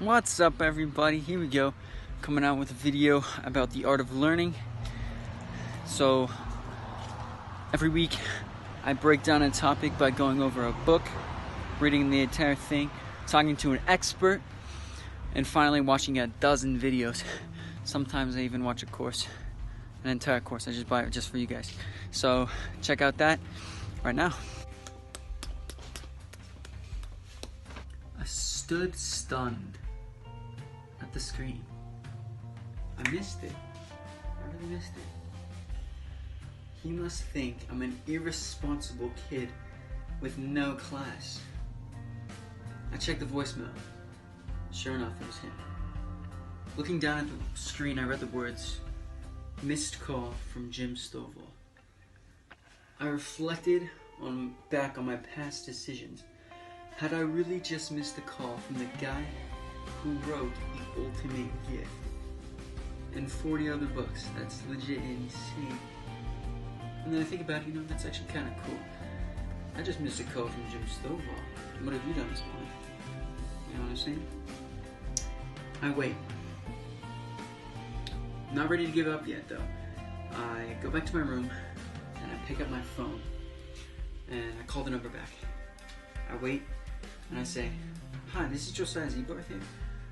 What's up, everybody? Here we go, coming out with a video about the art of learning. So every week I break down a topic by going over a book, reading the entire thing, talking to an expert, and finally watching a dozen videos. Sometimes I even watch a course, an entire course. I just buy it just for you guys. So check out that right now. I stood stunned at the screen. I missed it. I really missed it. He must think I'm an irresponsible kid with no class. I checked the voicemail. Sure enough, it was him. Looking down at the screen, I read the words, "Missed call from Jim Stovall." I reflected back on my past decisions. Had I really just missed a call from the guy who wrote The Ultimate Gift and 40 other books? That's legit insane. And then I think about it, that's actually kind of cool. I just missed a call from Jim Stovall. What have you done this morning? You know what I'm saying? I wait. Not ready to give up yet, though. I go back to my room and I pick up my phone and I call the number back. I wait and I say, "Hi, this is Josiah Zebarth here.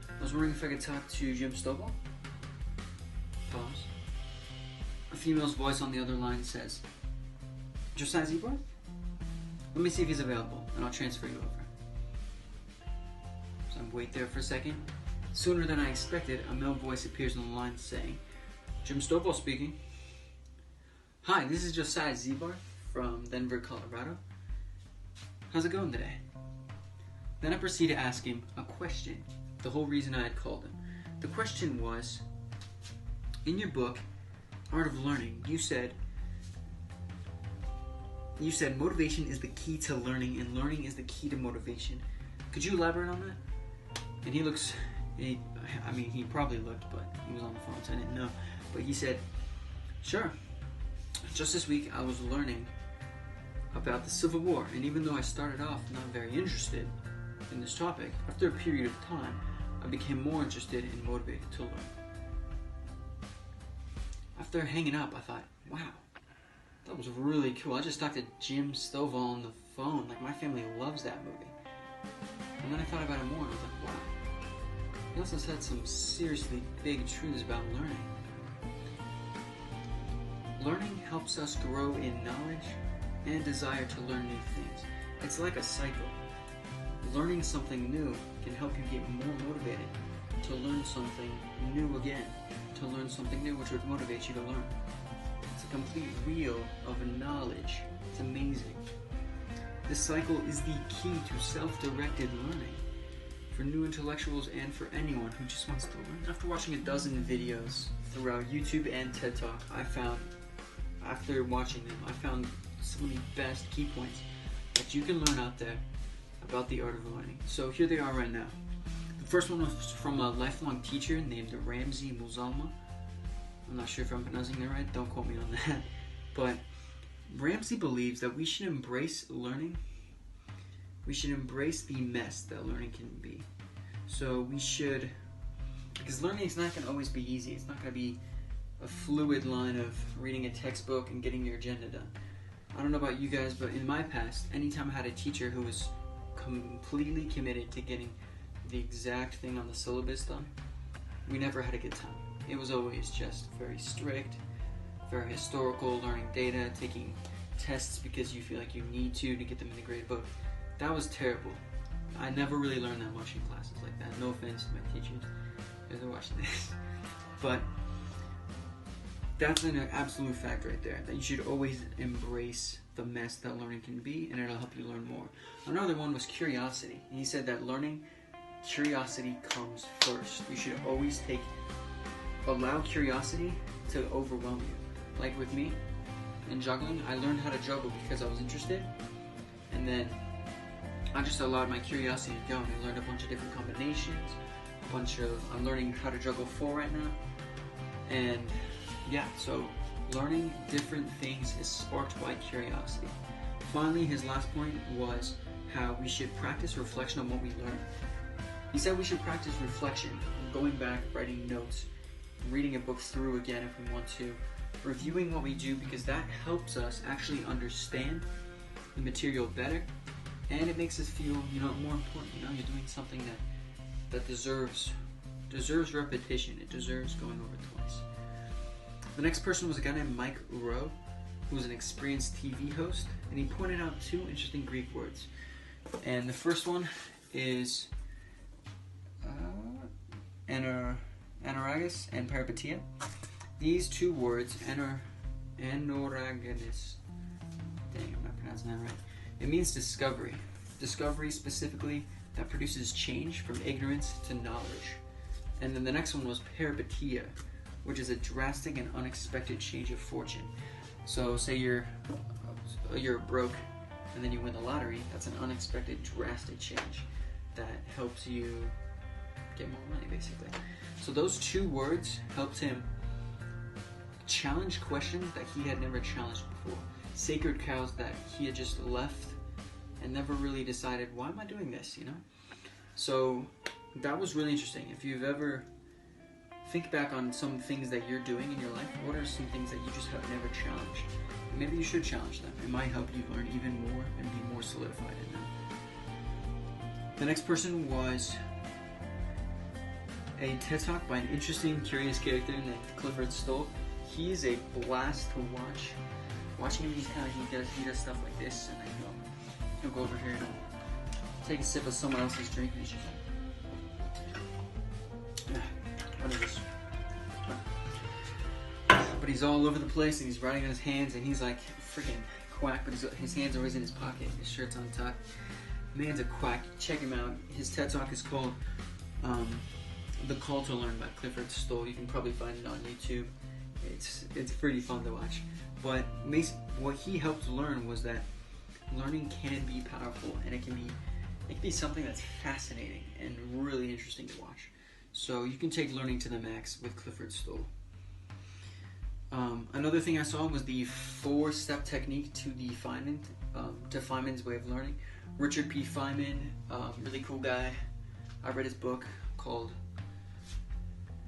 I was wondering if I could talk to Jim Stovall." Pause. A female's voice on the other line says, "Josiah Zebarth? Let me see if he's available and I'll transfer you over." So I wait there for a second. Sooner than I expected, a male voice appears on the line saying, "Jim Stovall speaking. Hi, this is Josiah Zebarth from Denver, Colorado. How's it going today?" Then I proceed to ask him a question, the whole reason I had called him. The question was, in your book, Art of Learning, you said motivation is the key to learning and learning is the key to motivation. Could you elaborate on that? And he probably looked, but he was on the phone, so I didn't know. But he said, "Sure. Just this week I was learning about the Civil War, and even though I started off not very interested in this topic, after a period of time, I became more interested and motivated to learn." After hanging up, I thought, wow, that was really cool. I just talked to Jim Stovall on the phone. My family loves that movie. And then I thought about it more, and I was like, wow. He also said some seriously big truths about learning. Learning helps us grow in knowledge and desire to learn new things. It's like a cycle. Learning something new can help you get more motivated to learn something new again, to learn something new which would motivate you to learn. It's a complete wheel of knowledge. It's amazing. This cycle is the key to self-directed learning for new intellectuals and for anyone who just wants to learn. After watching a dozen videos throughout YouTube and TED Talk, after watching them, I found some of the best key points that you can learn out there about the art of learning. So here they are right now. The first one was from a lifelong teacher named Ramsey Musalma. I'm not sure if I'm pronouncing that right, don't quote me on that. But Ramsey believes that we should embrace learning. We should embrace the mess that learning can be. So we should, because learning is not going to always be easy. It's not going to be a fluid line of reading a textbook and getting your agenda done. I don't know about you guys, but in my past, anytime I had a teacher who was completely committed to getting the exact thing on the syllabus done, we never had a good time. It was always just very strict, very historical, learning data, taking tests because you feel like you need to get them in the grade book. That was terrible. I never really learned that much in classes like that. No offense to my teachers if they're watching this. But that's an absolute fact right there, that you should always embrace the mess that learning can be, and it'll help you learn more. Another one was curiosity. He said that curiosity comes first. You should always allow curiosity to overwhelm you. Like with me, in juggling, I learned how to juggle because I was interested, and then I just allowed my curiosity to go, and I learned a bunch of different combinations, I'm learning how to juggle 4 right now, and yeah, so learning different things is sparked by curiosity. Finally, his last point was how we should practice reflection on what we learn. He said we should practice reflection, going back, writing notes, reading a book through again if we want to, reviewing what we do, because that helps us actually understand the material better, and it makes us feel, more important. You're doing something that deserves repetition. It deserves going over twice. The next person was a guy named Mike Rowe, who was an experienced TV host, and he pointed out two interesting Greek words. And the first one is anoragis and peripatia. These two words, anoragis, dang, I'm not pronouncing that right. It means discovery. Discovery specifically that produces change from ignorance to knowledge. And then the next one was peripatia, which is a drastic and unexpected change of fortune. So say you're broke and then you win the lottery. That's an unexpected drastic change that helps you get more money, basically. So those two words helped him challenge questions that he had never challenged before. Sacred cows that he had just left and never really decided, why am I doing this, So that was really interesting. If you've ever think back on some things that you're doing in your life, what are some things that you just have never challenged? Maybe you should challenge them. It might help you learn even more and be more solidified in them. The next person was a TED Talk by an interesting, curious character named Clifford Stoke. He's a blast to watch. Watching him, he does stuff like this, and then he'll go over here and take a sip of someone else's drink, and he's just like, what is this? But he's all over the place, and he's writing on his hands, and he's like freaking quack, but his hands are always in his pocket, his shirt's on top. Man's a quack. Check him out. His TED Talk is called The Call to Learn by Clifford Stoke. You can probably find it on YouTube. It's pretty fun to watch. But what he helped learn was that learning can be powerful, and it can be something that's fascinating and really interesting to watch. So you can take learning to the max with Clifford Stoke. Another thing I saw was the 4-step technique to Feynman's way of learning. Richard P. Feynman, really cool guy. I read his book called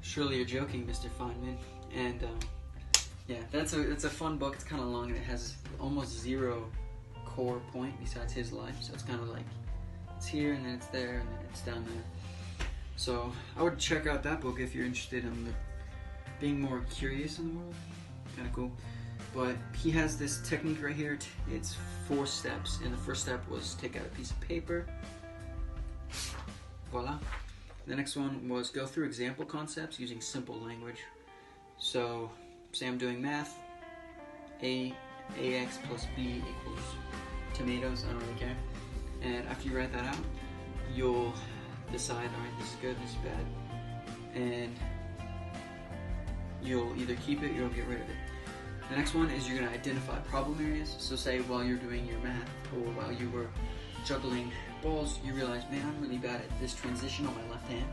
Surely You're Joking, Mr. Feynman. And it's a fun book. It's kind of long and it has almost zero core point besides his life. So it's kind of like it's here and then it's there and then it's down there. So I would check out that book if you're interested in being more curious in the world. Kind of cool. But he has this technique right here. It's 4 steps, and the first step was take out a piece of paper. Voila. The next one was go through example concepts using simple language. So, say I'm doing math. AX plus B equals tomatoes. I don't really care. And after you write that out, you'll decide, alright, this is good, this is bad. And you'll either keep it or you'll get rid of it. The next one is you're going to identify problem areas. So say while you're doing your math or while you were juggling balls, you realize, man, I'm really bad at this transition on my left hand.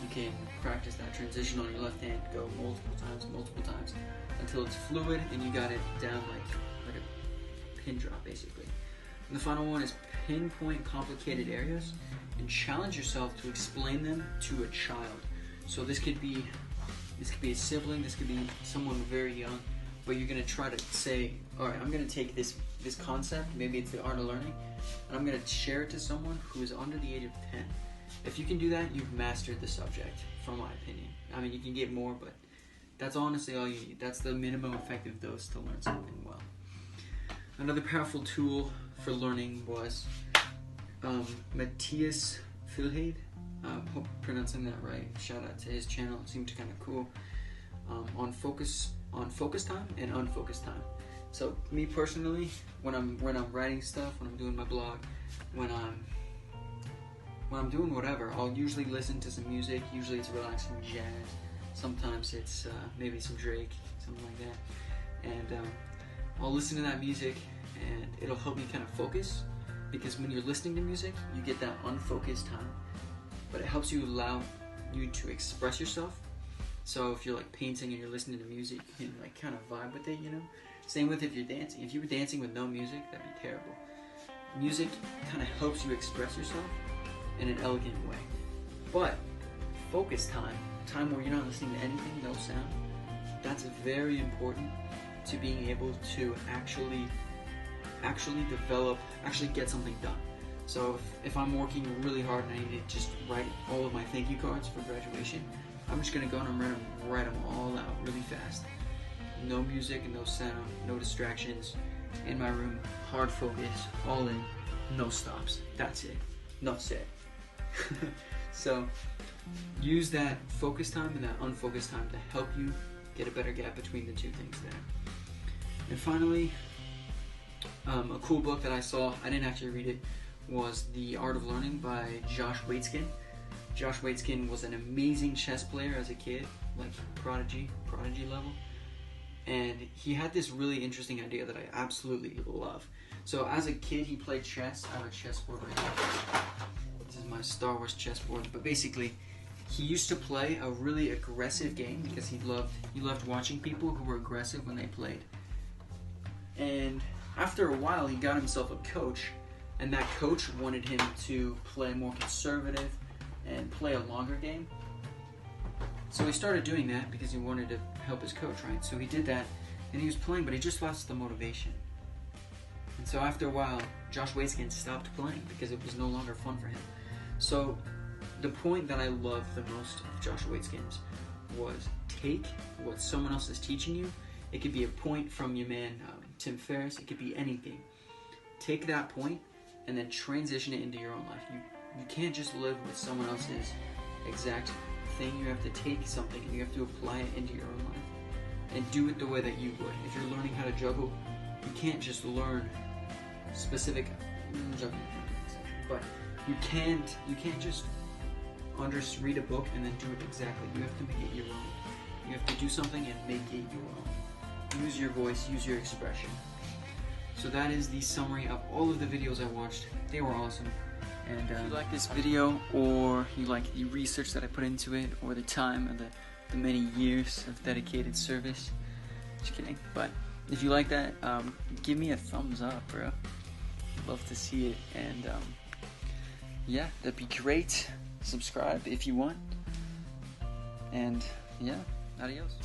You can practice that transition on your left hand, go multiple times, until it's fluid and you got it down like a pin drop, basically. And the final one is pinpoint complicated areas and challenge yourself to explain them to a child. So this could be a sibling, this could be someone very young, but you're going to try to say, all right, I'm going to take this concept, maybe it's the art of learning, and I'm going to share it to someone who is under the age of 10. If you can do that, you've mastered the subject, from my opinion. I mean, you can get more, but that's honestly all you need. That's the minimum effective dose to learn something well. Another powerful tool for learning was Matthias Filhade. Hope I'm pronouncing that right. Shout out to his channel. It seemed kind of cool. On focus time and unfocused time. So me personally, when I'm writing stuff, when I'm doing my blog, when I'm doing whatever, I'll usually listen to some music. Usually it's relaxing jazz. Sometimes it's maybe some Drake, something like that. And I'll listen to that music, and it'll help me kind of focus. Because when you're listening to music, you get that unfocused time. But it helps you allow you to express yourself. So if you're like painting and you're listening to music, you can like kind of vibe with it, Same with if you're dancing. If you were dancing with no music, that'd be terrible. Music kind of helps you express yourself in an elegant way. But focus time where you're not listening to anything, no sound, that's very important to being able to actually get something done. So if I'm working really hard and I need to just write all of my thank you cards for graduation, I'm just gonna go and I'm gonna write them all out really fast. No music, no sound, no distractions, in my room, hard focus, all in, no stops. That's it. Enough said. So use that focus time and that unfocused time to help you get a better gap between the two things there. And finally, a cool book that I saw, I didn't actually read it, was The Art of Learning by Josh Waitzkin. Josh Waitzkin was an amazing chess player as a kid, like prodigy level. And he had this really interesting idea that I absolutely love. So as a kid, he played chess. I have a chessboard right here. This is my Star Wars chessboard. But basically, he used to play a really aggressive game because he loved watching people who were aggressive when they played. And after a while, he got himself a coach, and that coach wanted him to play more conservative and play a longer game. So he started doing that because he wanted to help his coach, right? So he did that, and he was playing, but he just lost the motivation. And so after a while, Josh Waitzkin stopped playing because it was no longer fun for him. So the point that I love the most of Josh Waitzkin's was take what someone else is teaching you. It could be a point from your man Tim Ferriss. It could be anything. Take that point and then transition it into your own life. You can't just live with someone else's exact thing. You have to take something and you have to apply it into your own life and do it the way that you would. If you're learning how to juggle, you can't just learn specific juggling, but you can't just read a book and then do it exactly. You have to make it your own. You have to do something and make it your own. Use your voice, use your expression. So that is the summary of all of the videos I watched. They were awesome. And if you like this video, or you like the research that I put into it, or the time and the many years of dedicated service, just kidding. But if you like that, give me a thumbs up, bro. Love to see it. And yeah, that'd be great. Subscribe if you want. And yeah, adios.